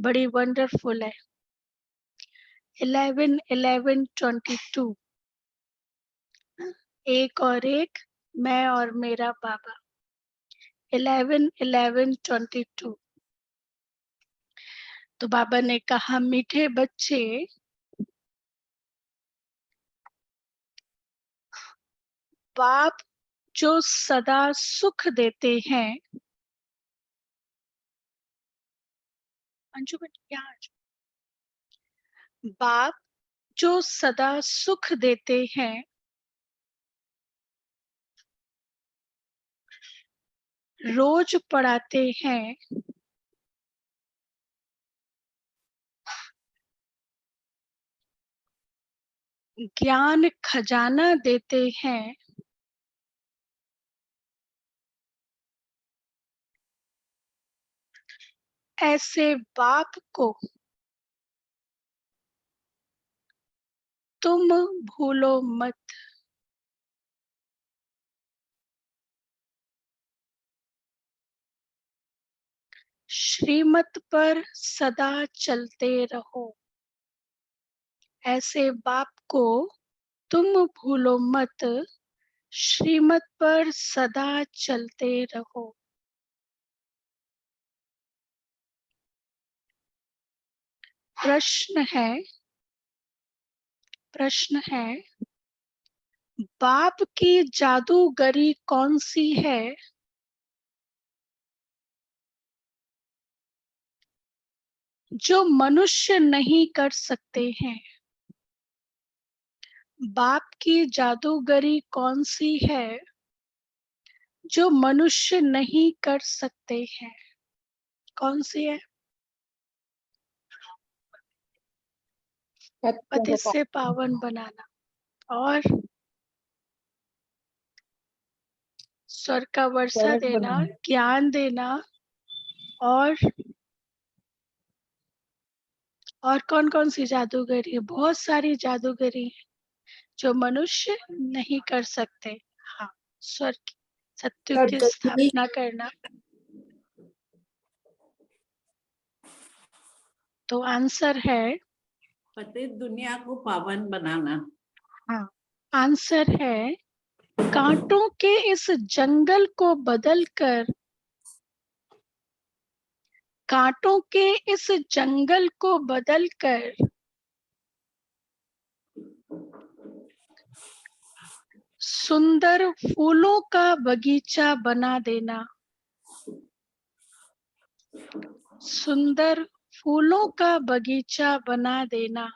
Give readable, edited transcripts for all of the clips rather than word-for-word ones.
बड़ी वंडरफुल है। 11-11-22, एक और एक, मैं और मेरा बाबा। 11-11-22। तो बाबा ने कहा, मीठे बच्चे, बाप जो सदा सुख देते हैं, अंशु बेटा यहाँ आ जाओ। बाप जो सदा सुख देते हैं, रोज पढ़ाते हैं, ज्ञान खजाना देते हैं, ऐसे बाप को तुम भूलो मत। श्रीमत पर सदा चलते रहो, ऐसे बाप को तुम भूलो मत। श्रीमत पर सदा चलते रहो। प्रश्न है, बाप की जादूगरी कौन सी है जो मनुष्य नहीं कर सकते हैं? बाप की जादूगरी कौन सी है जो मनुष्य नहीं कर सकते हैं? कौन सी है? पति से पावन बनाना और स्वर का वर्षा देना, ज्ञान देना, और कौन कौन सी जादूगरी है? बहुत सारी जादूगरी है जो मनुष्य नहीं कर सकते। हाँ, स्वर की सत्य की स्थापना करना। तो आंसर है, पतित दुनिया को पावन बनाना। हाँ, आंसर है, कांटों के इस जंगल को बदलकर, कांटों के इस जंगल को बदलकर सुंदर फूलों का बगीचा बना देना। सुंदर फूलों का बगीचा बना देना।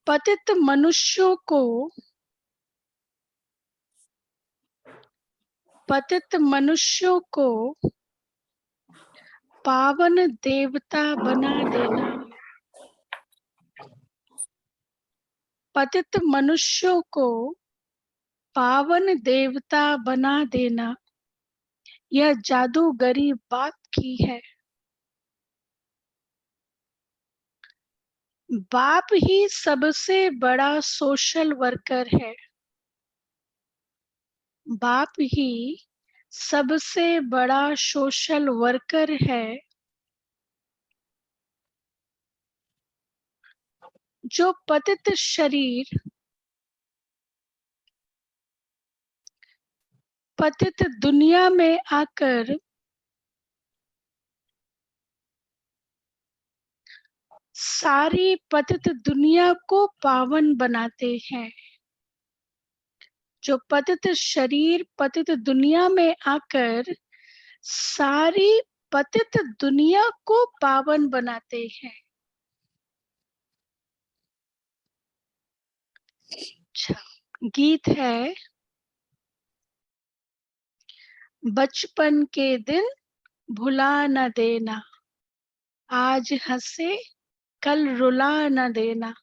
पतित मनुष्यों को, पतित मनुष्यों को पावन देवता बना देना। पतित मनुष्यों को पावन देवता बना देना, यह जादूगरी बाप की है। बाप ही सबसे बड़ा सोशल वर्कर है। बाप ही सबसे बड़ा सोशल वर्कर है, जो पतित शरीर, पतित दुनिया में आकर सारी पतित दुनिया को पावन बनाते हैं। जो पतित शरीर पतित दुनिया में आकर सारी पतित दुनिया को पावन बनाते हैं। अच्छा, गीत है, बचपन के दिन भुला न देना, आज हंसे कल रुला न देना।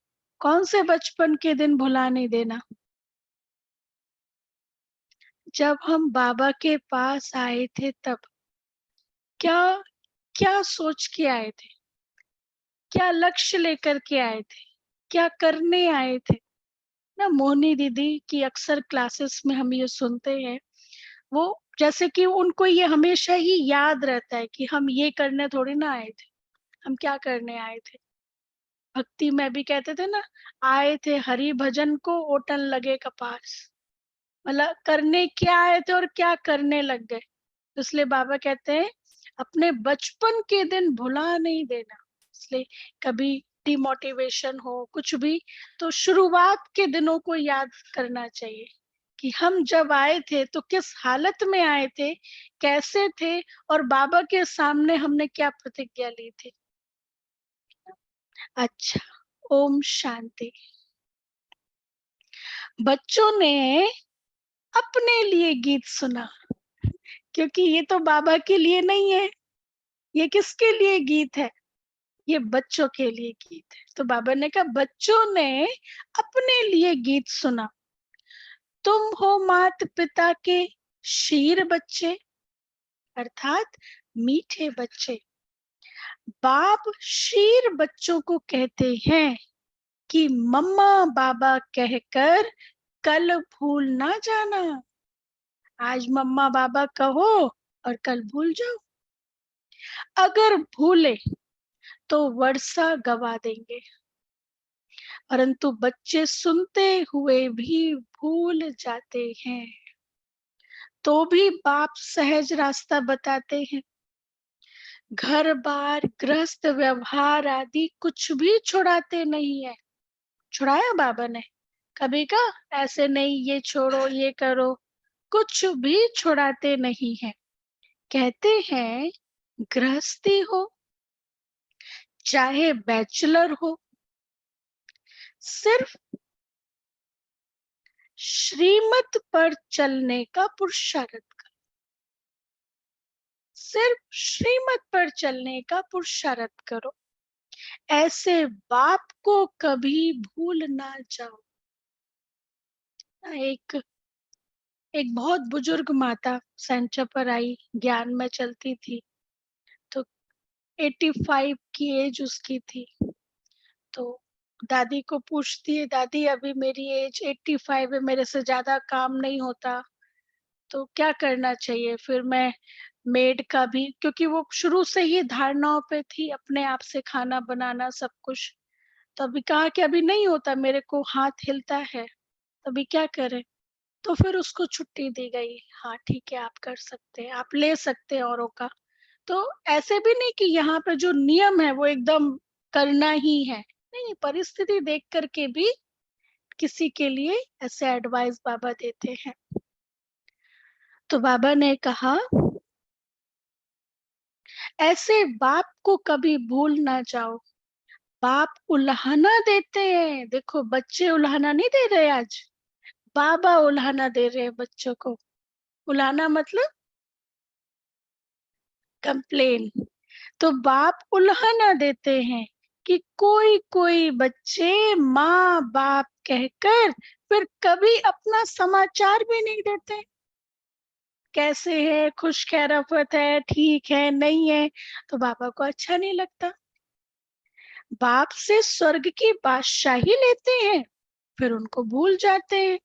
कौन से बचपन के दिन भुला नहीं देना? जब हम बाबा के पास आए थे तब क्या क्या सोच के आए थे? क्या लक्ष्य लेकर के आए थे? क्या करने आए थे? ना मोहिनी दीदी की अक्सर क्लासेस में हम ये सुनते हैं, वो जैसे कि उनको ये हमेशा ही याद रहता है कि हम ये करने थोड़ी ना आए थे, हम क्या करने आए थे। भक्ति में भी कहते थे ना, आए थे हरि भजन को ओटन लगे कपास। मतलब करने क्या आए थे और क्या करने लग गए। तो इसलिए बाबा कहते हैं अपने बचपन के दिन भुला नहीं देना। इसलिए कभी डिमोटिवेशन हो कुछ भी, तो शुरुआत के दिनों को याद करना चाहिए कि हम जब आए थे तो किस हालत में आए थे, कैसे थे, और बाबा के सामने हमने क्या प्रतिज्ञा ली थी। अच्छा, ओम शांति। बच्चों ने अपने लिए गीत सुना, क्योंकि ये तो बाबा के लिए नहीं है, ये किसके लिए गीत है, ये बच्चों के लिए गीत है। तो बाबा ने कहा बच्चों ने अपने लिए गीत सुना। तुम हो मात पिता के शीर बच्चे, अर्थात मीठे बच्चे। बाप शीर बच्चों को कहते हैं कि मम्मा बाबा कहकर कल भूल ना जाना। आज मम्मा बाबा कहो और कल भूल जाओ। अगर भूले तो वर्षा गवा देंगे, परंतु बच्चे सुनते हुए भी भूल जाते हैं, तो भी बाप सहज रास्ता बताते हैं। घर बार गृहस्थ व्यवहार आदि कुछ भी छुड़ाते नहीं है। छुड़ाया बाबा ने कभी का? ऐसे नहीं, ये छोड़ो ये करो, कुछ भी छुड़ाते नहीं है। कहते हैं गृहस्थी हो चाहे बैचलर हो, सिर्फ श्रीमत पर चलने का पुरुषार्थ करो। सिर्फ श्रीमत पर चलने का पुरुषार्थ करो। ऐसे बाप को कभी भूल ना जाओ। एक एक बहुत बुजुर्ग माता सेंटर पर आई, ज्ञान में चलती थी। तो 85 की एज उसकी थी। तो दादी को पूछती है, दादी अभी मेरी एज 85 है, मेरे से ज्यादा काम नहीं होता, तो क्या करना चाहिए? फिर मैं मेड का भी, क्योंकि वो शुरू से ही धारणाओं पे थी, अपने आप से खाना बनाना सब कुछ। तो अभी कहा कि अभी नहीं होता, मेरे को हाथ हिलता है, तो अभी क्या करें? तो फिर उसको छुट्टी दी गई। हाँ ठीक है, आप कर सकते हैं, आप ले सकते हैं औरों का। तो ऐसे भी नहीं कि यहाँ पे जो नियम है वो एकदम करना ही है, नहीं, परिस्थिति देख करके भी किसी के लिए ऐसे एडवाइस बाबा देते हैं। तो बाबा ने कहा ऐसे बाप को कभी भूल ना जाओ। बाप उल्हाना देते हैं, देखो बच्चे उल्हाना नहीं दे रहे आज, बाबा उल्हाना दे रहे हैं बच्चों को। उल्हाना मतलब कंप्लेन। तो बाप उल्हाना देते हैं कि कोई कोई बच्चे माँ बाप कहकर फिर कभी अपना समाचार भी नहीं देते। कैसे है, खुश खैरफत है, ठीक है, नहीं है, तो बाबा को अच्छा नहीं लगता। बाप से स्वर्ग की बादशाही लेते हैं, फिर उनको भूल जाते हैं,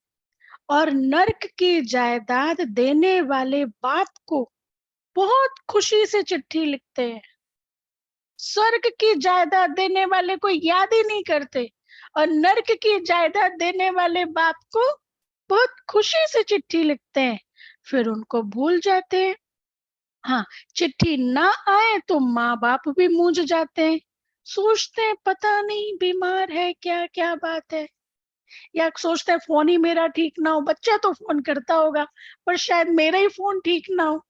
और नर्क की जायदाद देने वाले बाप को बहुत खुशी से चिट्ठी लिखते हैं। स्वर्ग की जायदाद देने वाले को याद ही नहीं करते, और नर्क की जायदाद देने वाले बाप को बहुत खुशी से चिट्ठी लिखते हैं, फिर उनको भूल जाते हैं। हाँ, चिट्ठी ना आए तो माँ बाप भी मूंझ जाते हैं, सोचते हैं पता नहीं बीमार है क्या, क्या बात है, या सोचते हैं फोन ही मेरा ठीक ना हो। बच्चा तो फोन करता होगा, पर शायद मेरा ही फोन ठीक ना हो।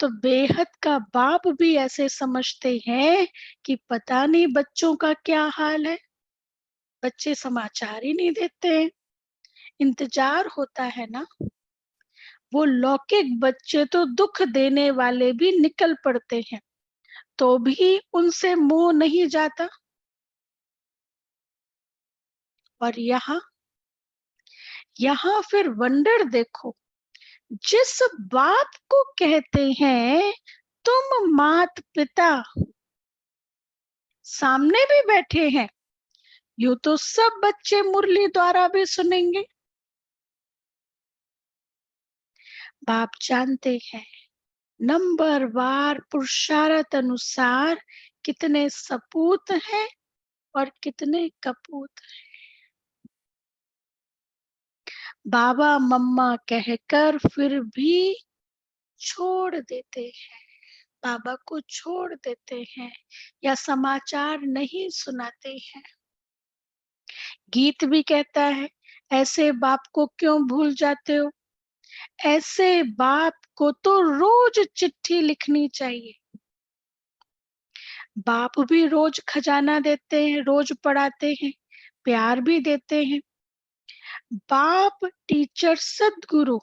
तो बेहद का बाप भी ऐसे समझते हैं कि पता नहीं बच्चों का क्या हाल है, बच्चे समाचार ही नहीं देते हैं। इंतजार होता है ना। वो लौकिक बच्चे तो दुख देने वाले भी निकल पड़ते हैं, तो भी उनसे मोह नहीं जाता। और यहाँ यहाँ फिर वंडर देखो, जिस बाप को कहते हैं तुम मात पिता, सामने भी बैठे हैं, यूं तो सब बच्चे मुरली द्वारा भी सुनेंगे, बाप जानते हैं नंबर वार पुरुषार्थ अनुसार कितने सपूत हैं और कितने कपूत हैं। बाबा मम्मा कहकर फिर भी छोड़ देते हैं, बाबा को छोड़ देते हैं या समाचार नहीं सुनाते हैं। गीत भी कहता है, ऐसे बाप को क्यों भूल जाते हो? ऐसे बाप को तो रोज चिट्ठी लिखनी चाहिए। बाप भी रोज खजाना देते हैं, रोज पढ़ाते हैं, प्यार भी देते हैं। बाप, टीचर, सद्गुरु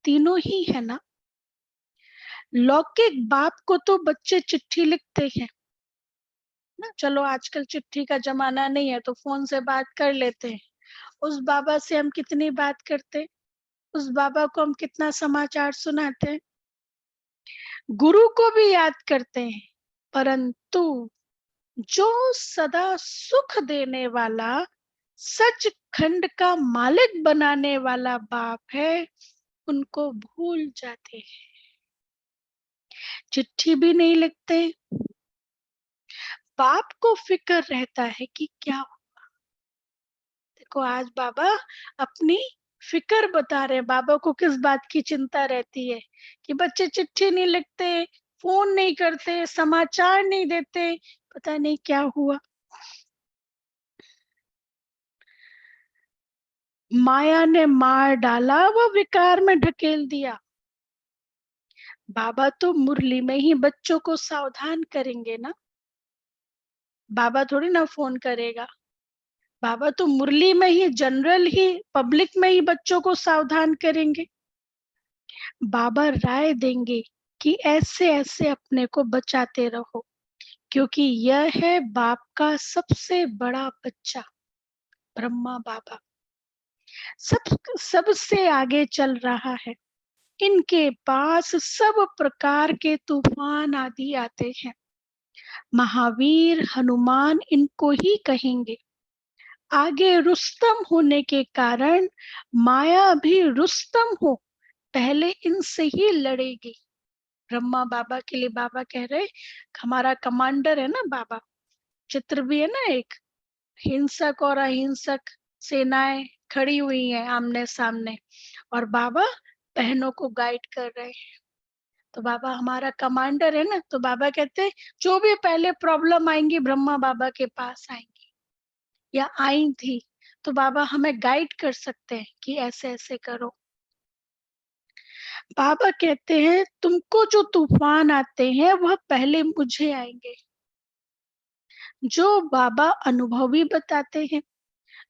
तीनों ही है ना। लौकिक बाप को तो बच्चे चिट्ठी लिखते हैं ना, चलो आजकल चिट्ठी का जमाना नहीं है तो फोन से बात कर लेते हैं। उस बाबा से हम कितनी बात करते, उस बाबा को हम कितना समाचार सुनाते हैं, गुरु को भी याद करते हैं। परंतु जो सदा सुख देने वाला, सचखंड का मालिक बनाने वाला बाप है, उनको भूल जाते हैं, चिट्ठी भी नहीं लिखते। बाप को फिक्र रहता है कि क्या होगा। देखो आज बाबा अपनी फिक्र बता रहे हैं, बाबा को किस बात की चिंता रहती है कि बच्चे चिट्ठी नहीं लिखते, फोन नहीं करते, समाचार नहीं देते, पता नहीं क्या हुआ। माया ने मार डाला, वो विकार में ढकेल दिया। बाबा तो मुरली में ही बच्चों को सावधान करेंगे ना, बाबा थोड़ी ना फोन करेगा। बाबा तो मुरली में ही, जनरल ही, पब्लिक में ही बच्चों को सावधान करेंगे। बाबा राय देंगे कि ऐसे ऐसे अपने को बचाते रहो, क्योंकि यह है बाप का सबसे बड़ा बच्चा ब्रह्मा बाबा, सबसे आगे चल रहा है। इनके पास सब प्रकार के तूफान आदि आते हैं। महावीर हनुमान इनको ही कहेंगे। आगे रुस्तम होने के कारण माया भी रुस्तम हो, पहले इनसे ही लड़ेगी। ब्रह्मा बाबा के लिए बाबा कह रहे, हमारा कमांडर है ना बाबा, चित्र भी है ना एक, हिंसक और अहिंसक सेनाएं खड़ी हुई हैं आमने सामने, और बाबा बहनों को गाइड कर रहे हैं। तो बाबा हमारा कमांडर है ना, तो बाबा कहते हैं जो भी पहले प्रॉब्लम आएंगी ब्रह्मा बाबा के पास आएंगी या आई थी, तो बाबा हमें गाइड कर सकते हैं कि ऐसे ऐसे करो। बाबा कहते हैं तुमको जो तूफान आते हैं वह पहले मुझे आएंगे। जो बाबा अनुभवी बताते हैं,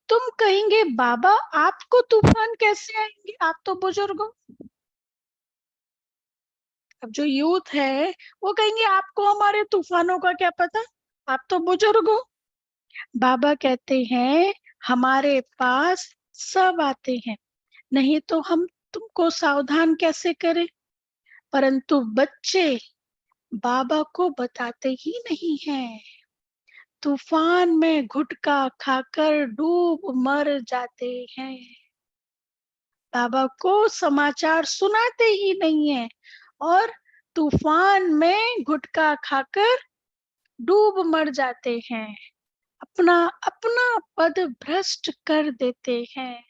तुम कहेंगे बाबा आपको तूफान कैसे आएंगे, आप तो बुजुर्ग हो। अब जो यूथ है वो कहेंगे आपको हमारे तूफानों का क्या पता, आप तो बुजुर्ग हो। बाबा कहते हैं हमारे पास सब आते हैं, नहीं तो हम तुमको सावधान कैसे करें। परंतु बच्चे बाबा को बताते ही नहीं हैं, तूफान में घुटका खाकर डूब मर जाते हैं, बाबा को समाचार सुनाते ही नहीं है और तूफान में घुटका खाकर डूब मर जाते हैं, अपना अपना पद भ्रष्ट कर देते हैं।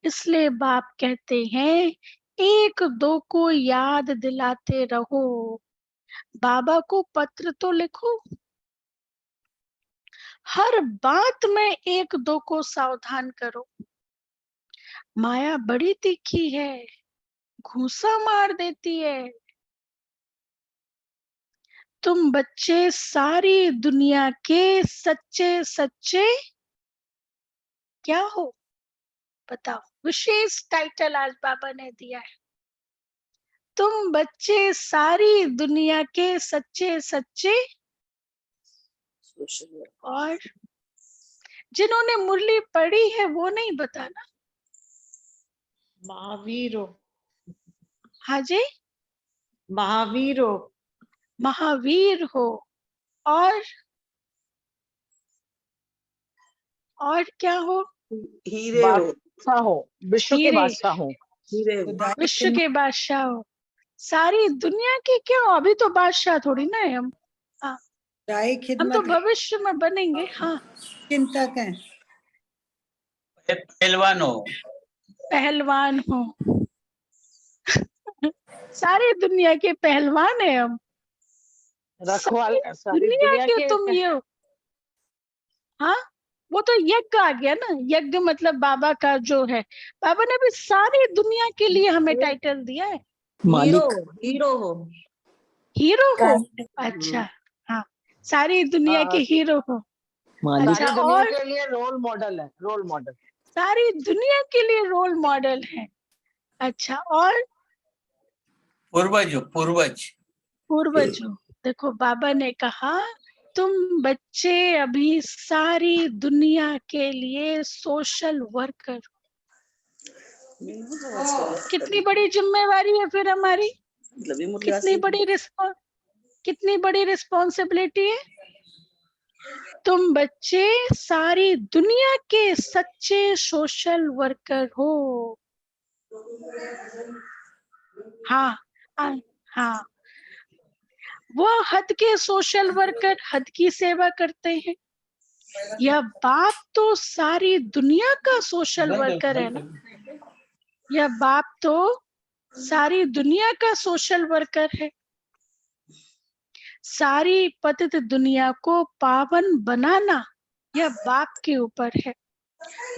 इसलिए बाप कहते हैं एक दो को याद दिलाते रहो, बाबा को पत्र तो लिखो, हर बात में एक दो को सावधान करो। माया बड़ी तीखी है, घूसा मार देती है। तुम बच्चे सारी दुनिया के सच्चे सच्चे क्या हो, बताओ। विशेष टाइटल आज बाबा ने दिया है, तुम बच्चे सारी दुनिया के सच्चे सच्चे। और जिन्होंने मुरली पढ़ी है वो नहीं बताना। महावीर हो, हाँ जी, महावीर हो, महावीर हो। और क्या हो? हीरे हो, बादशाह हो, विश्व के हीरे, बादशाह हो। खुदाई विश्व के बादशाह हो, सारी दुनिया के क्यों, अभी तो बादशाह थोड़ी ना है हम। हाँ, खुदाई हम तो खिदमत भविष्य में बनेंगे। हाँ, चिंतक हैं। पहलवान हो, पहलवान हो। सारी दुनिया के पहलवान है हम। रखवाल सारी दुनिया के तुम ये हो। हाँ, वो तो यज्ञ आ गया ना, यज्ञ मतलब बाबा का जो है, बाबा ने भी सारी दुनिया के लिए हमें टाइटल दिया है। हीरो हो। हीरो हो। अच्छा, हाँ, सारी दुनिया के हीरो हो। सारी अच्छा, दुनिया और के लिए रोल मॉडल है, रोल मॉडल। सारी दुनिया के लिए रोल मॉडल है। अच्छा, और पूर्वज हो, पूर्वज। पूर्वज हो। देखो बाबा ने कहा तुम बच्चे अभी सारी दुनिया के लिए सोशल वर्कर। कितनी बड़ी जिम्मेवारी है फिर हमारी, कितनी बड़ी रिस्पॉन्सिबिलिटी है। तुम बच्चे सारी दुनिया के सच्चे सोशल वर्कर हो। हाँ, हाँ, वो हद के सोशल वर्कर हद की सेवा करते हैं। यह बाप तो सारी दुनिया का सोशल वर्कर है ना, यह बाप तो सारी दुनिया का सोशल वर्कर है। सारी पतित दुनिया को पावन बनाना यह बाप के ऊपर है।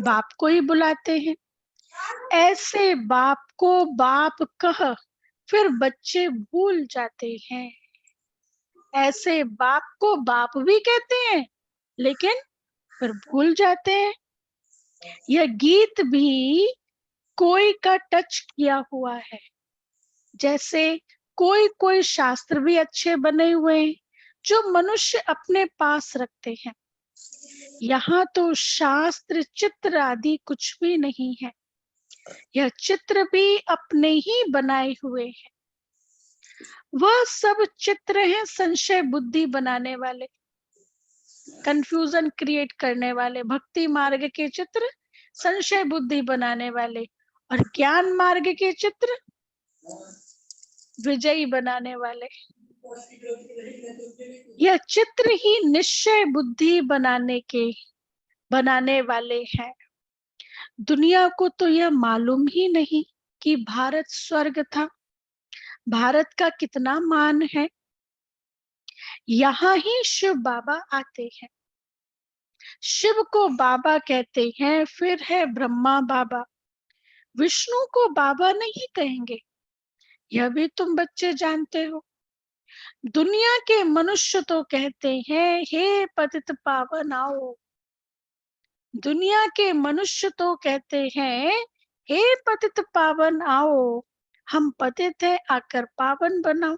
बाप को ही बुलाते हैं। ऐसे बाप को बाप कह फिर बच्चे भूल जाते हैं। ऐसे बाप को बाप भी कहते हैं लेकिन फिर भूल जाते हैं। यह गीत भी कोई का टच किया हुआ है। जैसे कोई कोई शास्त्र भी अच्छे बने हुए हैं जो मनुष्य अपने पास रखते हैं। यहाँ तो शास्त्र चित्र आदि कुछ भी नहीं है। यह चित्र भी अपने ही बनाए हुए हैं। वह सब चित्र हैं संशय बुद्धि बनाने वाले, कंफ्यूजन क्रिएट करने वाले। भक्ति मार्ग के चित्र संशय बुद्धि बनाने वाले, और ज्ञान मार्ग के चित्र विजयी बनाने वाले। यह चित्र ही निश्चय बुद्धि बनाने वाले हैं। दुनिया को तो यह मालूम ही नहीं कि भारत स्वर्ग था। भारत का कितना मान है। यहाँ ही शिव बाबा आते हैं। शिव को बाबा कहते हैं, फिर है ब्रह्मा बाबा। विष्णु को बाबा नहीं कहेंगे, यह भी तुम बच्चे जानते हो। दुनिया के मनुष्य तो कहते हैं हे पतित पावन आओ। दुनिया के मनुष्य तो कहते हैं हे पतित पावन आओ, हम पतित है आकर पावन बनाओ।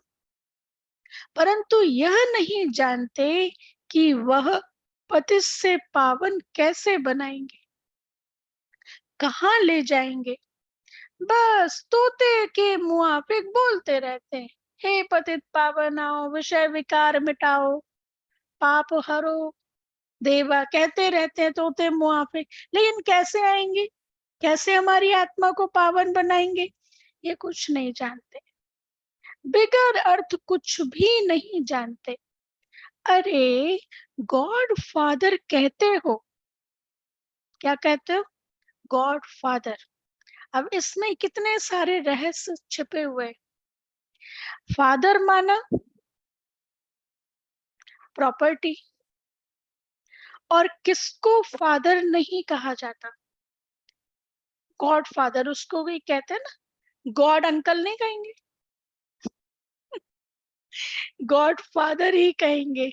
परंतु यह नहीं जानते कि वह पतित से पावन कैसे बनाएंगे, कहाँ ले जाएंगे। बस तोते के मुआफिक बोलते रहते हैं, हे पतित पावन आओ, विषय विकार मिटाओ, पाप हरो देवा, कहते रहते हैं तोते मुआफिक। लेकिन कैसे आएंगे, कैसे हमारी आत्मा को पावन बनाएंगे, ये कुछ नहीं जानते। बिगर अर्थ कुछ भी नहीं जानते। अरे गॉड फादर कहते हो, क्या कहते हो, गॉड फादर। अब इसमें कितने सारे रहस्य छिपे हुए। फादर माना प्रॉपर्टी, और किसको फादर नहीं कहा जाता, गॉड फादर उसको भी कहते हैं ना, गॉड अंकल नहीं कहेंगे, गॉड फादर ही कहेंगे,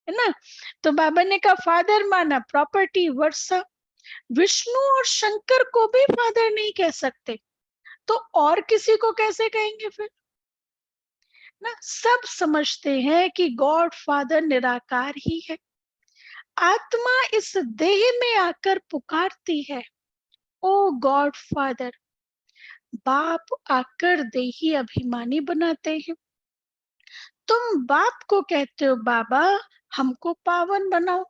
है ना। तो बाबा ने कहा फादर माना प्रॉपर्टी वर्षा। विष्णु और शंकर को भी फादर नहीं कह सकते, तो और किसी को कैसे कहेंगे फिर ना। सब समझते हैं कि गॉड फादर निराकार ही है। आत्मा इस देह में आकर पुकारती है ओ गॉड फादर। बाप आकर देही अभिमानी बनाते हैं। तुम बाप को कहते हो बाबा हमको पावन बनाओ।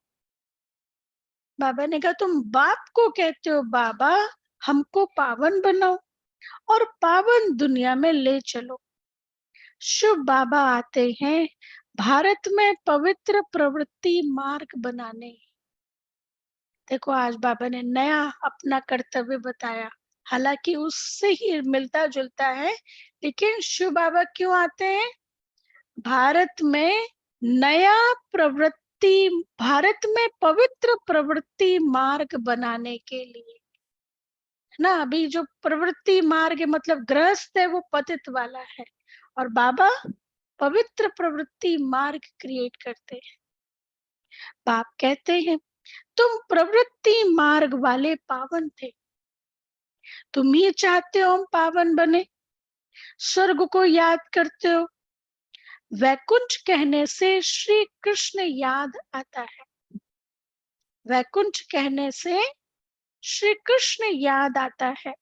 बाबा ने कहा तुम बाप को कहते हो बाबा हमको पावन बनाओ। और पावन दुनिया में ले चलो। शुभ बाबा आते हैं भारत में पवित्र प्रवृत्ति मार्ग बनाने। देखो आज बाबा ने नया अपना कर्तव्य बताया, हालांकि उससे ही मिलता जुलता है, लेकिन शिव बाबा क्यों आते हैं? भारत में नया प्रवृत्ति, भारत में पवित्र प्रवृत्ति मार्ग बनाने के लिए, है ना। अभी जो प्रवृत्ति मार्ग मतलब गृहस्थ है वो पतित वाला है, और बाबा पवित्र प्रवृत्ति मार्ग क्रिएट करते हैं। बाप कहते हैं तुम प्रवृत्ति मार्ग वाले पावन थे, तुम ही चाहते हो हम पावन बने, स्वर्ग को याद करते हो। वैकुंठ कहने से श्री कृष्ण याद आता है, वैकुंठ कहने से श्री कृष्ण याद आता है।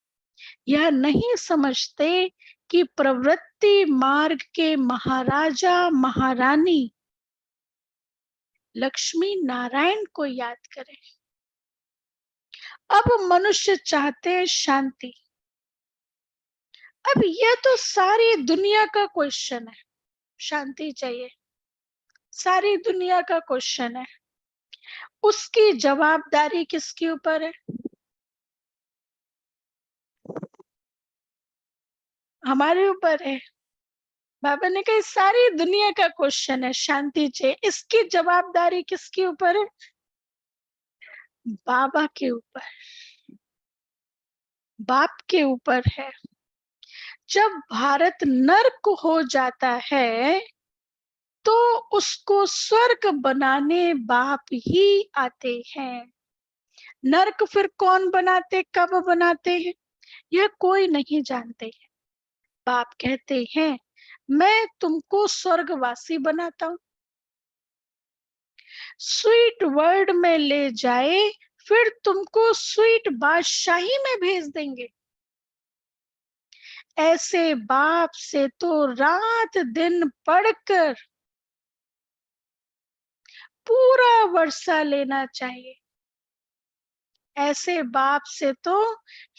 यह नहीं समझते कि प्रवृत्ति मार्ग के महाराजा महारानी लक्ष्मी नारायण को याद करें। अब मनुष्य चाहते हैं शांति। अब यह तो सारी दुनिया का क्वेश्चन है, शांति चाहिए, सारी दुनिया का क्वेश्चन है। उसकी जवाबदारी किसके ऊपर है? हमारे ऊपर है। बाबा ने कहा सारी दुनिया का क्वेश्चन है, शांति चाहिए, इसकी जवाबदारी किसके ऊपर है? बाबा के ऊपर, बाप के ऊपर है। जब भारत नर्क हो जाता है तो उसको स्वर्ग बनाने बाप ही आते हैं। नर्क फिर कौन बनाते, कब बनाते हैं, यह कोई नहीं जानते हैं। बाप कहते हैं मैं तुमको स्वर्गवासी बनाता हूं, स्वीट वर्ल्ड में ले जाए, फिर तुमको स्वीट बादशाही में भेज देंगे। ऐसे बाप से तो रात दिन पढ़कर पूरा वर्षा लेना चाहिए। ऐसे बाप से तो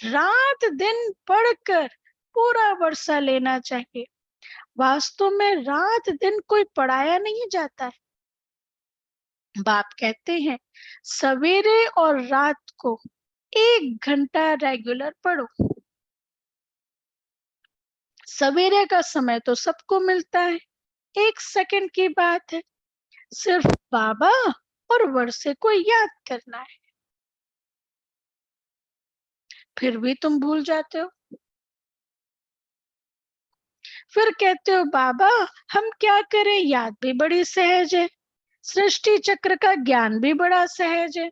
रात दिन पढ़कर पूरा वर्षा लेना चाहिए। वास्तव में रात दिन कोई पढ़ाया नहीं जाता है। बाप कहते हैं सवेरे और रात को 1 घंटा रेगुलर पढ़ो। सवेरे का समय तो सबको मिलता है, 1 सेकंड की बात है, सिर्फ बाबा और वर्षे को याद करना है। फिर भी तुम भूल जाते हो। फिर कहते हो बाबा हम क्या करें, याद भी बड़ी सहज है, सृष्टि चक्र का ज्ञान भी बड़ा सहज है।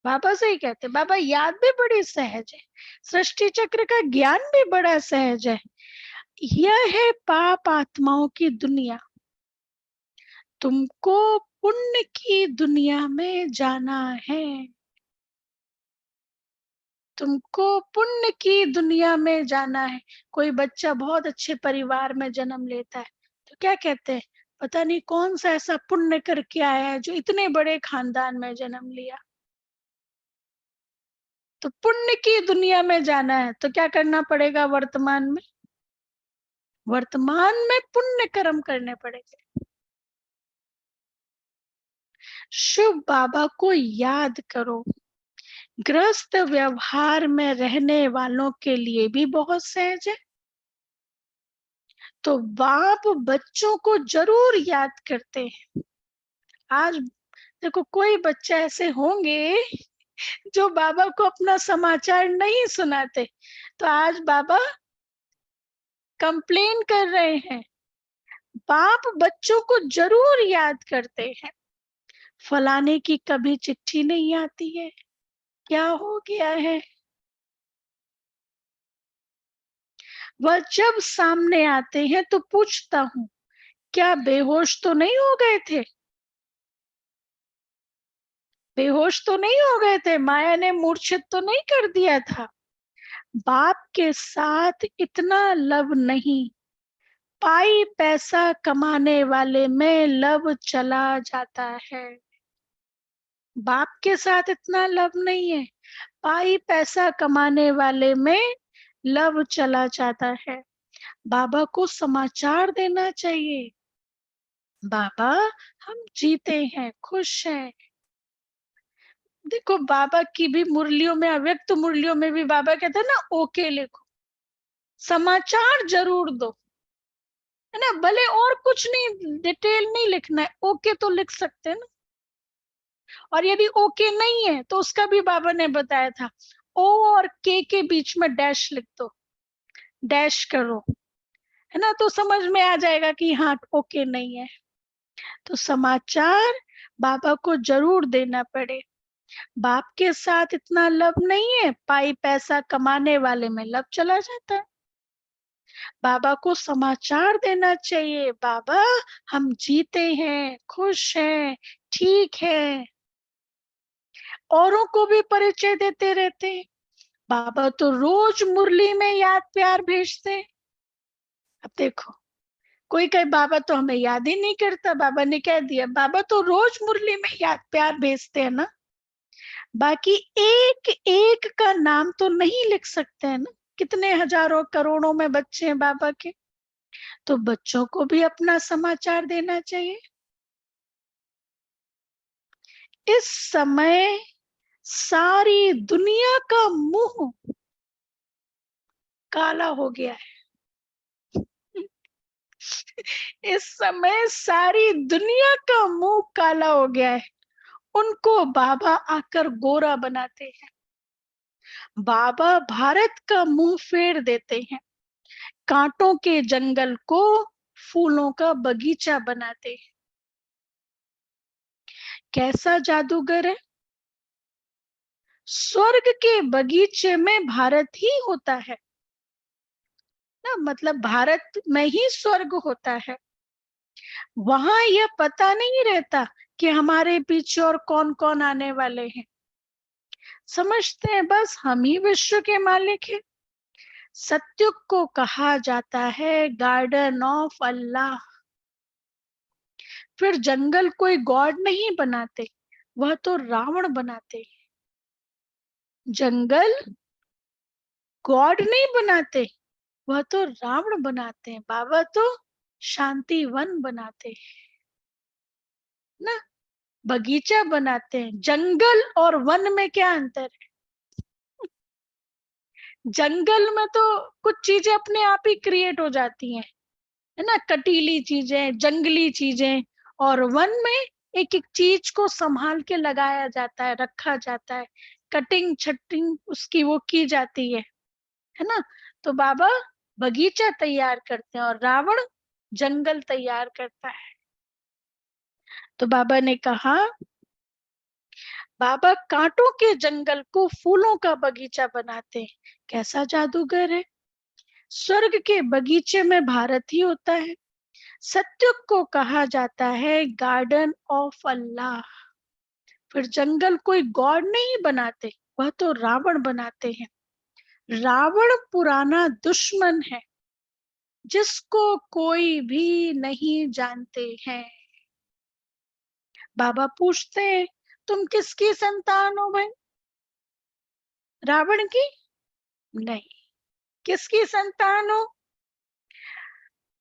बाबा से ही कहते बाबा याद भी बड़ी सहज है, सृष्टि चक्र का ज्ञान भी बड़ा सहज है। यह है पाप आत्माओं की दुनिया, तुमको पुण्य की दुनिया में जाना है। तुमको पुण्य की दुनिया में जाना है। कोई बच्चा बहुत अच्छे परिवार में जन्म लेता है तो क्या कहते हैं, पता नहीं कौन सा ऐसा पुण्य करके आया है जो इतने बड़े खानदान में जन्म लिया। तो पुण्य की दुनिया में जाना है तो क्या करना पड़ेगा, वर्तमान में, वर्तमान में पुण्य कर्म करने पड़ेंगे। शुभ बाबा को याद करो। गृहस्थ व्यवहार में रहने वालों के लिए भी बहुत सहज है, तो बाप बच्चों को जरूर याद करते हैं। आज देखो कोई बच्चा ऐसे होंगे जो बाबा को अपना समाचार नहीं सुनाते, तो आज बाबा कंप्लेन कर रहे हैं। बाप बच्चों को जरूर याद करते हैं। फलाने की कभी चिट्ठी नहीं आती है, क्या हो गया है। वह जब सामने आते हैं तो पूछता हूँ क्या बेहोश तो नहीं हो गए थे, बेहोश तो नहीं हो गए थे, माया ने मूर्छित तो नहीं कर दिया था। बाप के साथ इतना लव नहीं, पाई पैसा कमाने वाले में लव चला जाता है। बाप के साथ इतना लव नहीं है, पाई पैसा कमाने वाले में लव चला जाता है। बाबा को समाचार देना चाहिए, बाबा हम जीते हैं, खुश हैं। देखो बाबा की भी मुरलियों में, अव्यक्त मुरलियों में भी बाबा कहते हैं ना, ओके लिखो, समाचार जरूर दो, है ना, भले और कुछ नहीं, डिटेल नहीं लिखना है, ओके तो लिख सकते हैं ना। और यदि ओके नहीं है तो उसका भी बाबा ने बताया था, ओ और के बीच में डैश लिख दो, डैश करो, है ना, तो समझ में आ जाएगा कि हाँ ओके नहीं है। तो समाचार बाबा को जरूर देना पड़े। बाप के साथ इतना लव नहीं है, पाई पैसा कमाने वाले में लव चला जाता है। बाबा को समाचार देना चाहिए, बाबा हम जीते हैं, खुश हैं, ठीक है। औरों को भी परिचय देते रहते हैं। बाबा तो रोज मुरली में याद प्यार भेजते। अब देखो कोई कहे बाबा तो हमें याद ही नहीं करता, बाबा ने कह दिया बाबा तो रोज मुरली में याद प्यार भेजते हैं ना, बाकी एक एक का नाम तो नहीं लिख सकते हैं ना, कितने हजारों करोड़ों में बच्चे हैं बाबा के, तो बच्चों को भी अपना समाचार देना चाहिए। इस समय सारी दुनिया का मुंह काला हो गया है। इस समय सारी दुनिया का मुंह काला हो गया है, उनको बाबा आकर गोरा बनाते हैं। बाबा भारत का मुंह फेर देते हैं, कांटों के जंगल को फूलों का बगीचा बनाते हैं। कैसा जादूगर है, स्वर्ग के बगीचे में भारत ही होता है ना, मतलब भारत में ही स्वर्ग होता है। वहां यह पता नहीं रहता कि हमारे पीछे और कौन कौन आने वाले हैं, समझते हैं बस हम ही विश्व के मालिक हैं। सत्युग को कहा जाता है गार्डन ऑफ अल्लाह। फिर जंगल कोई गॉड नहीं बनाते, वह तो रावण बनाते। जंगल गॉड नहीं बनाते, वह तो रावण बनाते हैं। बाबा तो शांति वन बनाते हैं ना, बगीचा बनाते हैं। जंगल और वन में क्या अंतर है? जंगल में तो कुछ चीजें अपने आप ही क्रिएट हो जाती हैं, है ना, कटीली चीजें, जंगली चीजें। और वन में एक एक चीज को संभाल के लगाया जाता है, रखा जाता है, कटिंग छटिंग उसकी वो की जाती है ना। तो बाबा बगीचा तैयार करते हैं और रावण जंगल तैयार करता है। तो बाबा ने कहा बाबा कांटों के जंगल को फूलों का बगीचा बनाते हैं। कैसा जादूगर है, स्वर्ग के बगीचे में भारत ही होता है। सत्युग को कहा जाता है गार्डन ऑफ अल्लाह। फिर जंगल कोई गॉड नहीं बनाते, वह तो रावण बनाते हैं। रावण पुराना दुश्मन है जिसको कोई भी नहीं जानते हैं। बाबा पूछते हैं तुम किसकी संतान हो भाई? रावण की नहीं, किसकी संतान हो?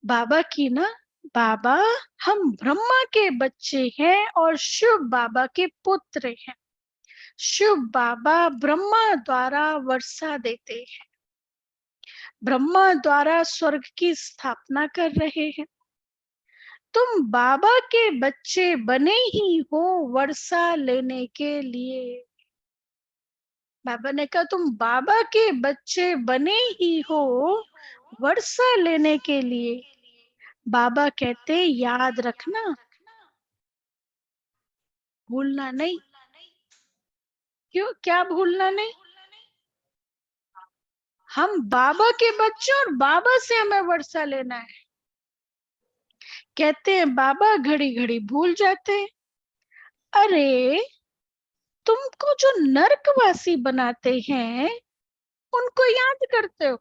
बाबा की ना। बाबा हम ब्रह्मा के बच्चे हैं और शिव बाबा के पुत्र हैं। शिव बाबा ब्रह्मा द्वारा वर्षा देते हैं, ब्रह्मा द्वारा स्वर्ग की स्थापना कर रहे हैं। तुम बाबा के बच्चे बने ही हो वर्षा लेने के लिए। बाबा ने कहा तुम बाबा के बच्चे बने ही हो वर्षा लेने के लिए। बाबा कहते याद रखना, भूलना नहीं। क्यों, क्या भूलना नहीं? हम बाबा के बच्चे और बाबा से हमें वर्षा लेना है। कहते हैं बाबा घड़ी घड़ी भूल जाते हैं। अरे तुमको जो नरकवासी बनाते हैं उनको याद करते हो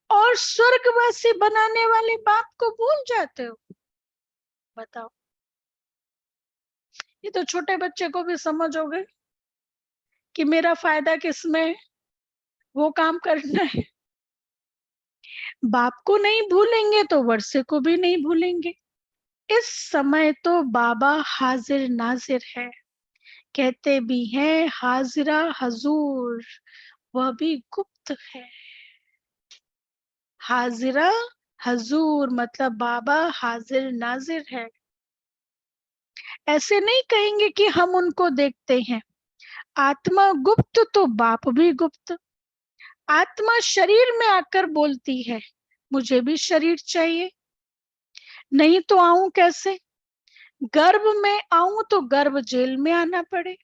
और स्वर्गवासी बनाने वाले बाप को भूल जाते हो। बताओ, ये तो छोटे बच्चे को भी समझ हो गए कि मेरा फायदा किसमें है, वो काम करना है। बाप को नहीं भूलेंगे तो वर्षे को भी नहीं भूलेंगे। इस समय तो बाबा हाजिर नाजिर है, कहते भी हैं हाजिरा हजूर, वह भी गुप्त है। हाजिरा हजूर मतलब बाबा हाजिर नाजिर है। ऐसे नहीं कहेंगे कि हम उनको देखते हैं। आत्मा गुप्त तो बाप भी गुप्त। आत्मा शरीर में आकर बोलती है मुझे भी शरीर चाहिए, नहीं तो आऊं कैसे? गर्भ में आऊं तो गर्भ जेल में आना पड़े।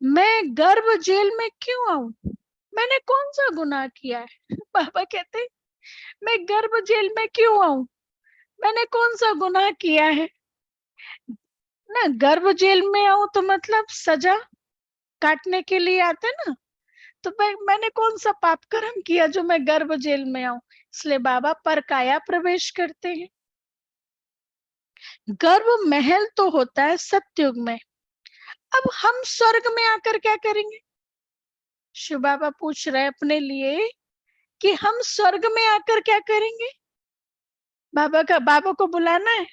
मैं गर्भ जेल में क्यों आऊं? मैंने कौन सा गुनाह किया है? बाबा कहते मैं गर्भ जेल में क्यों आऊं? मैंने कौन सा गुनाह किया है? ना गर्भ जेल में आऊं तो मतलब सजा काटने के लिए आते ना, तो मैंने कौन सा पाप कर्म किया जो मैं गर्भ जेल में आऊं? इसलिए बाबा परकाया प्रवेश करते हैं। गर्भ महल तो होता है सतयुग में, अब हम स्वर्ग में आकर क्या करेंगे? शिव बाबा पूछ रहे अपने लिए कि हम स्वर्ग में आकर क्या करेंगे? बाबा को बुलाना है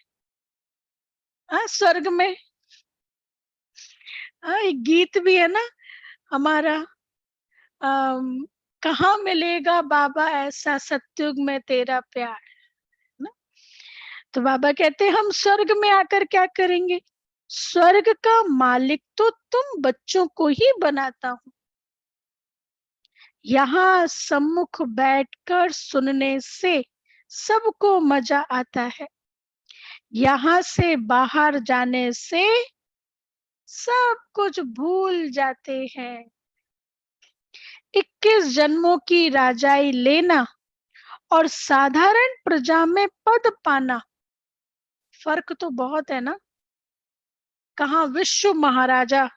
स्वर्ग में। एक गीत भी है ना हमारा, कहाँ मिलेगा बाबा ऐसा सतयुग में तेरा प्यार ना। तो बाबा कहते हम स्वर्ग में आकर क्या करेंगे? स्वर्ग का मालिक तो तुम बच्चों को ही बनाता हूं। यहाँ सम्मुख बैठकर सुनने से सबको मजा आता है, यहाँ से बाहर जाने से सब कुछ भूल जाते हैं। 21 जन्मों की राजाई लेना और साधारण प्रजा में पद पाना, फर्क तो बहुत है ना। कहाँ विश्व महाराजा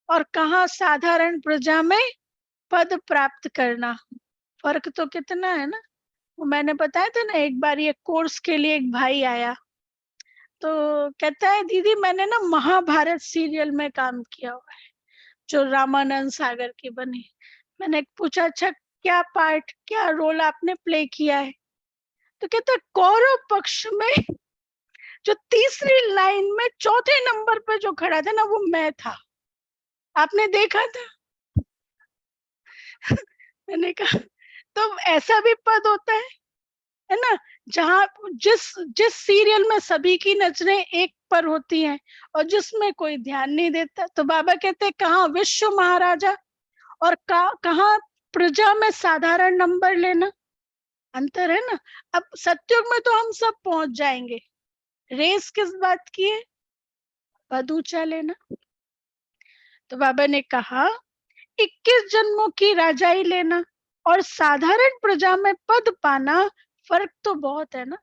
और कहाँ साधारण प्रजा में पद प्राप्त करना, फर्क तो कितना है ना। वो मैंने बताया था ना, एक बार ये कोर्स के लिए एक भाई आया तो कहता है दीदी मैंने ना महाभारत सीरियल में काम किया हुआ है जो रामानंद सागर की बनी। मैंने पूछा अच्छा क्या पार्ट क्या रोल आपने प्ले किया है? तो कहता है कौरव पक्ष में जो तीसरी लाइन में चौथे नंबर पे जो खड़ा था ना वो मैं था, आपने देखा था? मैंने कहा तो ऐसा भी पद होता है ना, जहाँ जिस जिस सीरियल में सभी की नजरें एक पर होती हैं और जिसमें कोई ध्यान नहीं देता। तो बाबा कहते हैं कहाँ विश्व महाराजा और कहाँ प्रजा में साधारण नंबर लेना, अंतर है ना। अब सतयुग में तो हम सब पहुंच जाएंगे, रेस किस बात की है? पद ऊंचा लेना। तो बाबा ने कहा 21 जन्मों की राजाई लेना और साधारण प्रजा में पद पाना, फर्क तो बहुत है ना।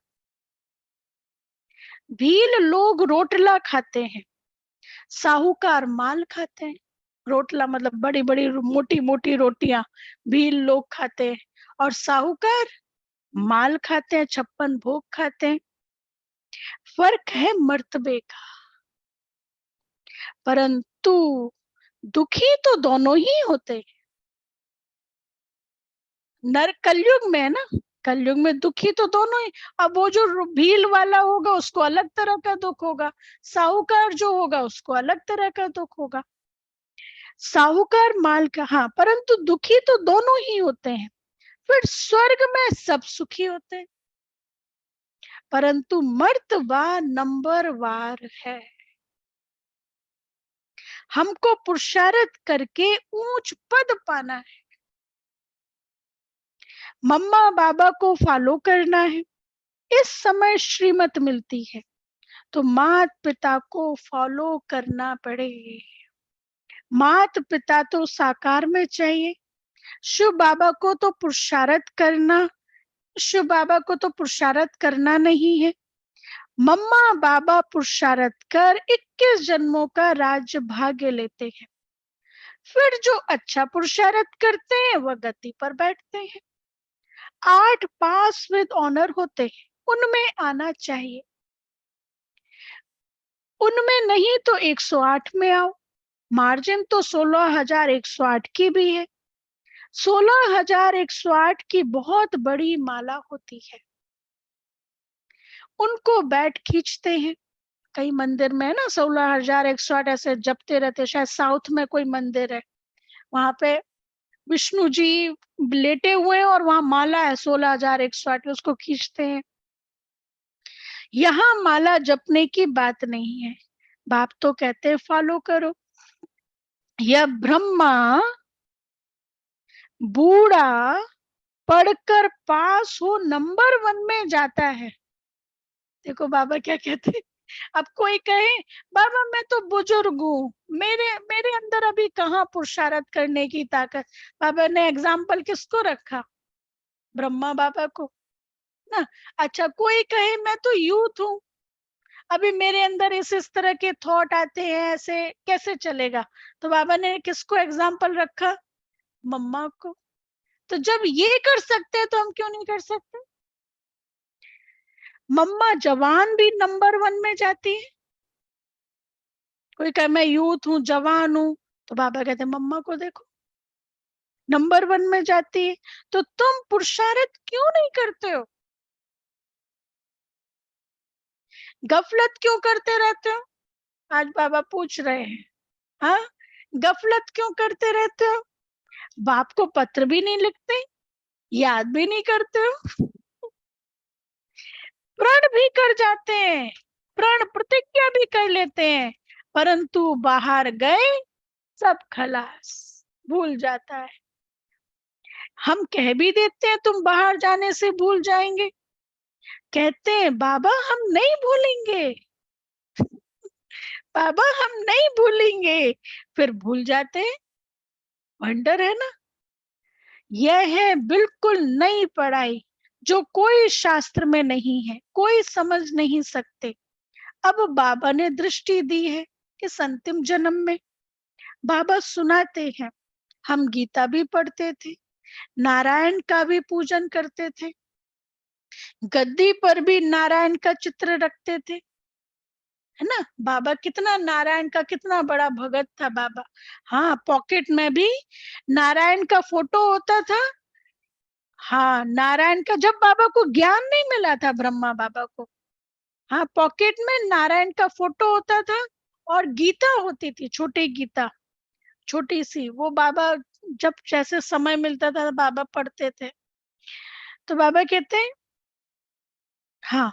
भील लोग रोटला खाते हैं, साहूकार माल खाते हैं। रोटला मतलब बड़ी बड़ी मोटी मोटी रोटियां भील लोग खाते हैं और साहूकार माल खाते हैं, 56 भोग खाते हैं। फर्क है मर्तबे का, परंतु दुखी तो दोनों ही होते हैं। नर कलयुग में है ना, कलयुग में दुखी तो दोनों ही। अब वो जो भील वाला होगा उसको अलग तरह का दुख होगा, साहूकार जो होगा उसको अलग तरह का दुख होगा। साहूकार माल का हाँ, परंतु दुखी तो दोनों ही होते हैं। फिर स्वर्ग में सब सुखी होते हैं, परंतु मर्तबा नंबरवार है। हमको पुरुषार्थ करके ऊंच पद पाना है, मम्मा बाबा को फॉलो करना है। इस समय श्रीमत मिलती है तो मात पिता को फॉलो करना पड़े। मात पिता तो साकार में चाहिए, शिव बाबा को तो पुरुषार्थ करना, शिव बाबा को तो पुरुषार्थ करना नहीं है। मम्मा बाबा पुरुषार्थ कर 21 जन्मों का राज्य भाग्य लेते हैं। फिर जो अच्छा पुरुषार्थ करते हैं वह गद्दी पर बैठते हैं। 8 पास विद ऑनर होते हैं, उनमें आना चाहिए। उनमें नहीं तो 108 में आओ। मार्जिन तो 16,108 की भी है। 16,108 की बहुत बड़ी माला होती है, उनको बैठ खींचते हैं। कई मंदिर में है ना 16,108 ऐसे जपते रहते, शायद साउथ में कोई मंदिर है, वहां पे विष्णु जी लेटे हुए हैं और वहां माला है 16,108, उसको खींचते हैं। यहाँ माला जपने की बात नहीं है, बाप तो कहते हैं फॉलो करो। यह ब्रह्मा बूढ़ा पढ़कर पास हो नंबर 1 में जाता है। देखो बाबा क्या कहते हैं। अब कोई कहे बाबा मैं तो बुजुर्ग हूँ, मेरे मेरे अंदर अभी कहाँ पुरुषार्थ करने की ताकत। बाबा ने एग्जाम्पल किसको रखा? ब्रह्मा बाबा को ना। अच्छा कोई कहे मैं तो यूथ हूँ, अभी मेरे अंदर इस तरह के थॉट आते हैं, ऐसे कैसे चलेगा? तो बाबा ने किसको एग्जाम्पल रखा? मम्मा को। तो जब ये कर सकते हैं तो हम क्यों नहीं कर सकते? मम्मा जवान भी नंबर 1 में जाती है। कोई कहे मैं यूथ हूँ, जवान हूँ, तो बाबा कहते मम्मा को देखो नंबर 1 में जाती है। तो तुम पुरुषार्थ क्यों नहीं करते हो? गफलत क्यों करते रहते हो? आज बाबा पूछ रहे हैं, हाँ गफलत क्यों करते रहते हो? बाप को पत्र भी नहीं लिखते, याद भी नहीं करते हो, प्रण भी कर जाते हैं, प्रण प्रतिज्ञा भी कर लेते हैं, परंतु बाहर गए सब खलास, भूल जाता है। हम कह भी देते हैं तुम बाहर जाने से भूल जाएंगे, कहते हैं बाबा हम नहीं भूलेंगे, बाबा हम नहीं भूलेंगे, फिर भूल जाते हैं। वंडर है ना। यह है बिल्कुल नई पढ़ाई, जो कोई शास्त्र में नहीं है, कोई समझ नहीं सकते। अब बाबा ने दृष्टि दी है इस अंतिम जन्म में। बाबा सुनाते हैं, हम गीता भी पढ़ते थे, नारायण का भी पूजन करते थे, गद्दी पर भी नारायण का चित्र रखते थे, है ना। बाबा कितना नारायण का कितना बड़ा भगत था बाबा। हाँ पॉकेट में भी नारायण का फोटो होता था। हाँ नारायण का, जब बाबा को ज्ञान नहीं मिला था ब्रह्मा बाबा को, हाँ पॉकेट में नारायण का फोटो होता था और गीता होती थी, छोटी गीता, छोटी सी, वो बाबा जब जैसे समय मिलता था बाबा पढ़ते थे। तो बाबा कहते हैं हाँ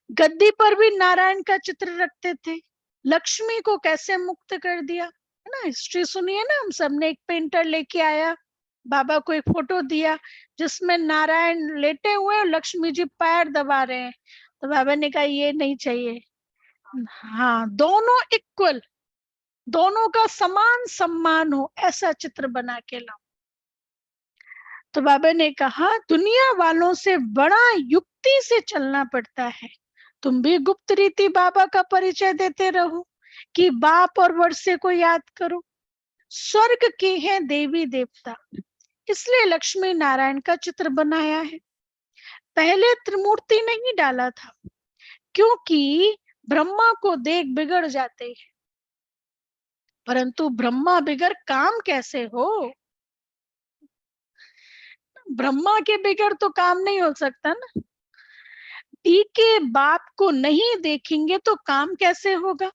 गद्दी पर भी नारायण का चित्र रखते थे। लक्ष्मी को कैसे मुक्त कर दिया, है ना, हिस्ट्री सुनिए ना। हम सबने एक पेंटर लेके आया, बाबा को एक फोटो दिया जिसमें नारायण लेटे हुए और लक्ष्मी जी पैर दबा रहे हैं। तो बाबा ने कहा ये नहीं चाहिए, हाँ दोनों इक्वल, दोनों का समान सम्मान हो, ऐसा चित्र बना के लाओ। तो बाबा ने कहा दुनिया वालों से बड़ा युक्ति से चलना पड़ता है। तुम भी गुप्त रीति बाबा का परिचय देते रहो कि बाप और वर्षे को याद करो। स्वर्ग के हैं देवी देवता, इसलिए लक्ष्मी नारायण का चित्र बनाया है। पहले त्रिमूर्ति नहीं डाला था, क्योंकि ब्रह्मा को देख बिगड़ जाते हैं। परंतु ब्रह्मा बिगड़ काम कैसे हो? ब्रह्मा के बिगड़ तो काम नहीं हो सकता ना। पी के बाप को नहीं देखेंगे तो काम कैसे होगा?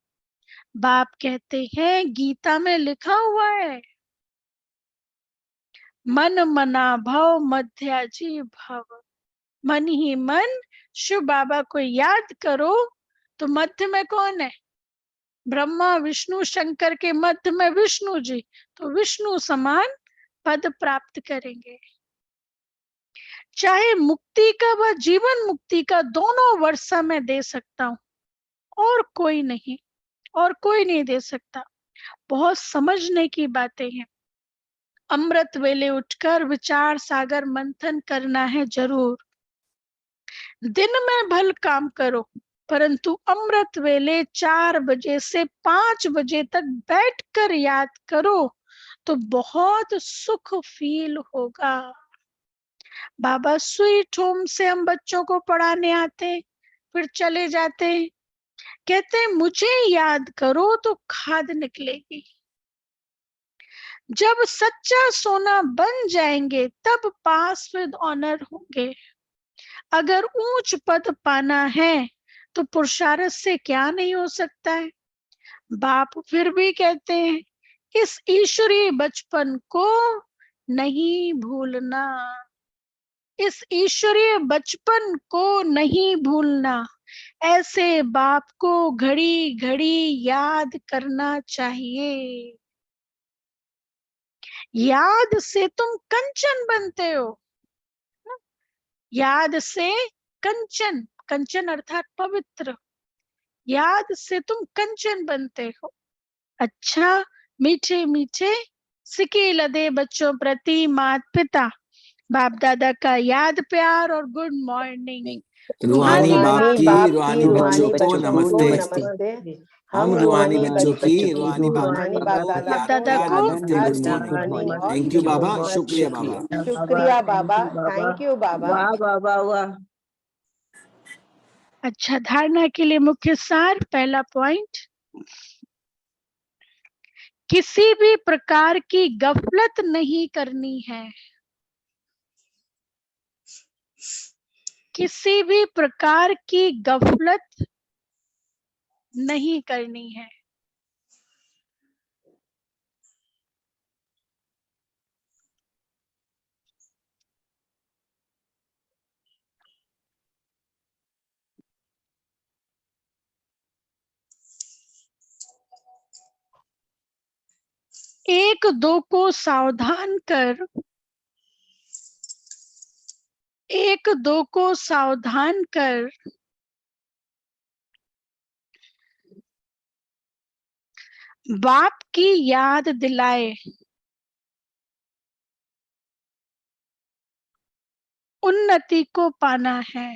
बाप कहते हैं गीता में लिखा हुआ है, मन मना भव मध्याजी भव। मन ही मन शिव बाबा को याद करो। तो मध्य में कौन है? ब्रह्मा विष्णु शंकर के मध्य में विष्णु जी, तो विष्णु समान पद प्राप्त करेंगे। चाहे मुक्ति का व जीवन मुक्ति का दोनों वर्षा में दे सकता हूँ, और कोई नहीं, और कोई नहीं दे सकता। बहुत समझने की बातें हैं। अमृत वेले उठकर विचार सागर मंथन करना है जरूर। दिन में भल काम करो, परंतु अमृत वेले 4 बजे से 5 बजे तक बैठकर याद करो तो बहुत सुख फील होगा। बाबा स्वीट होम से हम बच्चों को पढ़ाने आते, फिर चले जाते, कहते मुझे याद करो तो खाद निकलेगी। जब सच्चा सोना बन जाएंगे तब पास विद ऑनर होंगे। अगर ऊंच पद पाना है तो पुरुषार्थ से क्या नहीं हो सकता है। बाप फिर भी कहते हैं इस ईश्वरीय बचपन को नहीं भूलना, इस ईश्वरीय बचपन को नहीं भूलना। ऐसे बाप को घड़ी घड़ी याद करना चाहिए। याद से तुम कंचन बनते हो, याद से कंचन, कंचन अर्थात पवित्र, याद से तुम कंचन बनते हो। अच्छा मीठे मीठे सिके लदे बच्चों प्रति माता पिता बाप दादा का याद प्यार और गुड मॉर्निंग। रूहानी बाप की बाप रूहानी बच्चों को नमस्ते। हम रूहानी बच्चों की रूहानी बाप दादा को नमस्ते, गुड मॉर्निंग। थैंक यू बाबा, शुक्रिया बाबा। शुक्रिया बाबा, थैंक यू बाबा। वाह बाबा वाह। अच्छा, धारणा के लिए मुख्य सार। पहला पॉइंट, किसी भी प्रकार की गफलत नहीं करनी है, किसी भी प्रकार की गफलत नहीं करनी है। एक दो को सावधान कर, एक दो को सावधान कर बाप की याद दिलाए, उन्नति को पाना है।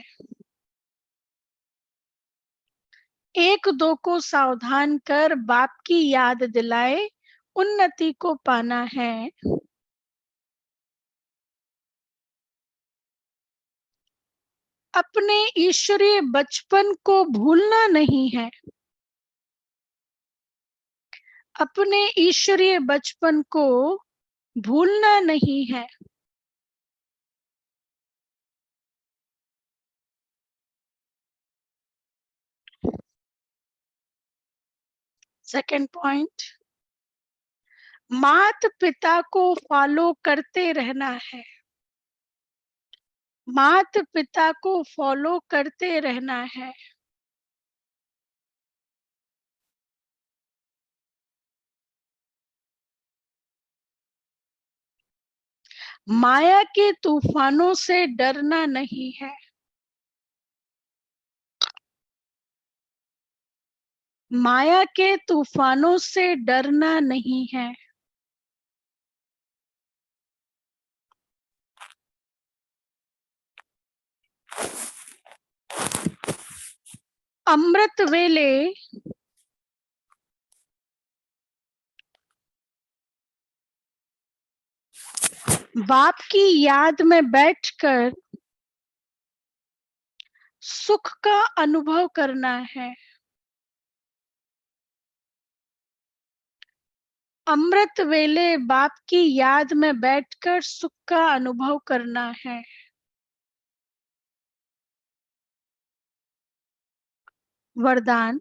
एक दो को सावधान कर बाप की याद दिलाए, उन्नति को पाना है। अपने ईश्वरीय बचपन को भूलना नहीं है, अपने ईश्वरीय बचपन को भूलना नहीं है। सेकंड पॉइंट, माता पिता को फॉलो करते रहना है, माता पिता को फॉलो करते रहना है। माया के तूफानों से डरना नहीं है, माया के तूफानों से डरना नहीं है। अमृत वेले बाप की याद में बैठकर सुख का अनुभव करना है। अमृत वेले बाप की याद में बैठकर सुख का अनुभव करना है। वरदान,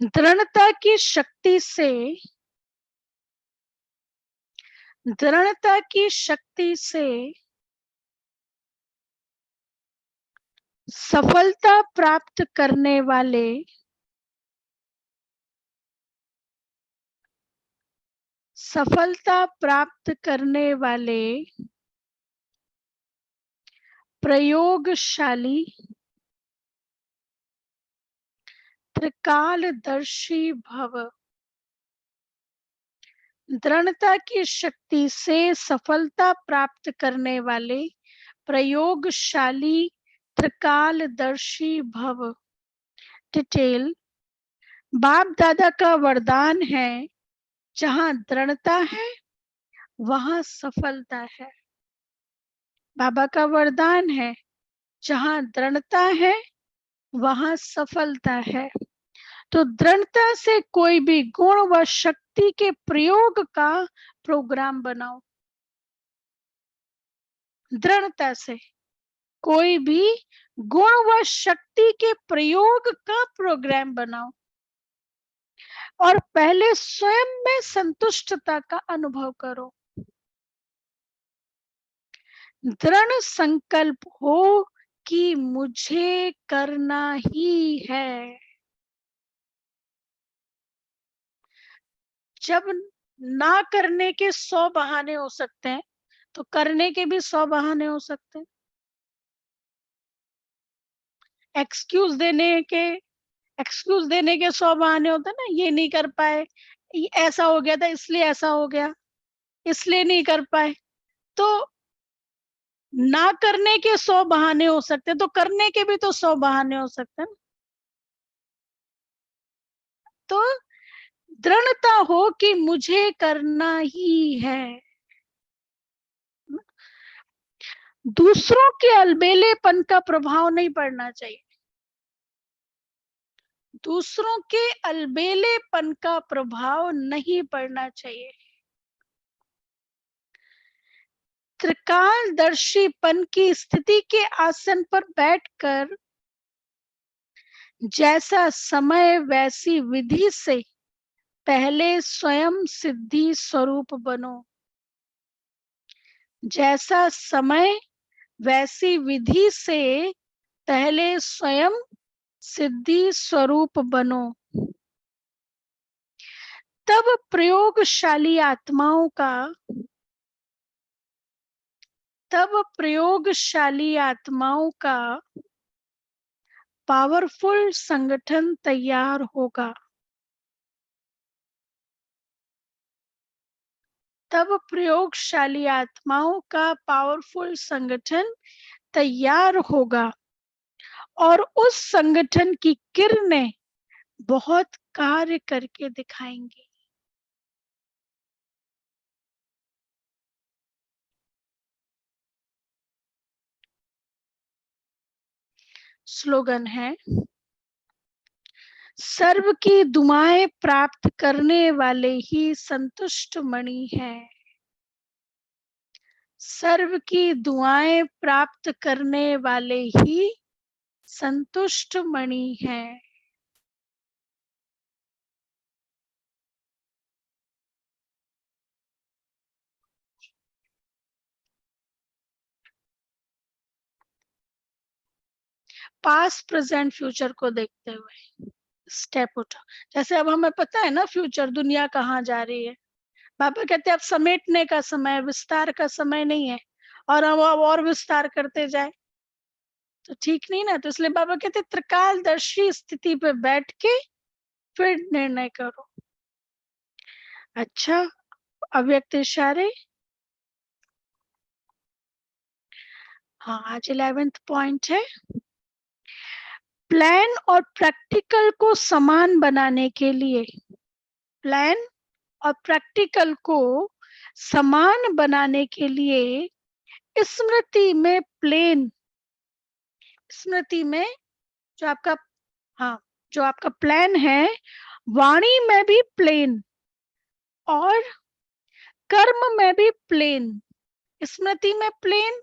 दृढ़ता की शक्ति से, दृढ़ता की शक्ति से सफलता प्राप्त करने वाले, सफलता प्राप्त करने वाले प्रयोगशाली त्रिकालदर्शी भव। दृढ़ता की शक्ति से सफलता प्राप्त करने वाले प्रयोगशाली त्रिकालदर्शी भव। डिटेल, बाप दादा का वरदान है जहां दृढ़ता है वहां सफलता है। बाबा का वरदान है जहां दृढ़ता है वहां सफलता है। तो दृढ़ता से कोई भी गुण व शक्ति के प्रयोग का प्रोग्राम बनाओ। दृढ़ता से कोई भी गुण व शक्ति के प्रयोग का प्रोग्राम बनाओ और पहले स्वयं में संतुष्टता का अनुभव करो। दृढ़ संकल्प हो कि मुझे करना ही है। जब ना करने के 100 बहाने हो सकते हैं, तो करने के भी 100 बहाने हो सकते हैं। एक्सक्यूज देने के 100 बहाने होते हैं ना, ये नहीं कर पाए, ऐसा हो गया था इसलिए ऐसा हो गया, इसलिए नहीं कर पाए। तो ना करने के 100 बहाने हो सकते हैं, तो करने के भी तो 100 बहाने हो सकते हैं। तो दृढ़ता हो कि मुझे करना ही है। दूसरों के अलबेलेपन का प्रभाव नहीं पड़ना चाहिए। दूसरों के अलबेलेपन का प्रभाव नहीं पड़ना चाहिए। त्रिकालदर्शीपन की स्थिति के आसन पर बैठकर जैसा समय वैसी विधि से पहले स्वयं सिद्धि स्वरूप बनो। जैसा समय वैसी विधि से पहले स्वयं सिद्धि स्वरूप बनो। तब प्रयोगशाली आत्माओं का पावरफुल संगठन तैयार होगा। तब प्रयोगशाली आत्माओं का पावरफुल संगठन तैयार होगा और उस संगठन की किरणें बहुत कार्य करके दिखाएंगी। स्लोगन है, सर्व की दुआएं प्राप्त करने वाले ही संतुष्ट मणि हैं। सर्व की दुआएं प्राप्त करने वाले ही संतुष्ट मणि हैं। पास्ट प्रेजेंट फ्यूचर को देखते हुए स्टेप उठो। जैसे अब हमें पता है ना फ्यूचर, दुनिया कहाँ जा रही है। बाबा कहते हैं अब समेटने का समय, विस्तार का समय नहीं है, और हम अब और विस्तार करते जाए तो ठीक नहीं ना। तो इसलिए बाबा कहते हैं त्रिकालदर्शी स्थिति पे बैठ के फिर निर्णय करो। अच्छा, अव्यक्त इशारे। हाँ, आज 11th पॉइंट है, प्लान और प्रैक्टिकल को समान बनाने के लिए, प्लान और प्रैक्टिकल को समान बनाने के लिए स्मृति में जो आपका प्लान है, वाणी में भी प्लेन और कर्म में भी प्लेन। स्मृति में प्लेन,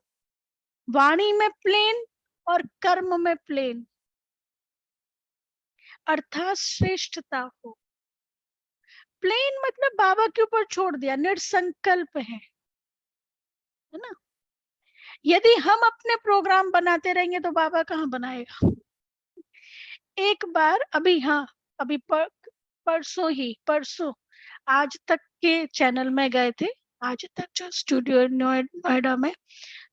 वाणी में प्लेन और कर्म में प्लेन, अर्थात श्रेष्ठता हो। प्लेन मतलब बाबा के ऊपर छोड़ दिया, निर्संकल्प है ना। यदि हम अपने प्रोग्राम बनाते रहेंगे तो बाबा कहाँ बनाएगा। एक बार अभी परसों आज तक के चैनल में गए थे, आज तक जो स्टूडियो नोएडा में,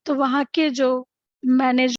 तो वहां के जो मैनेजर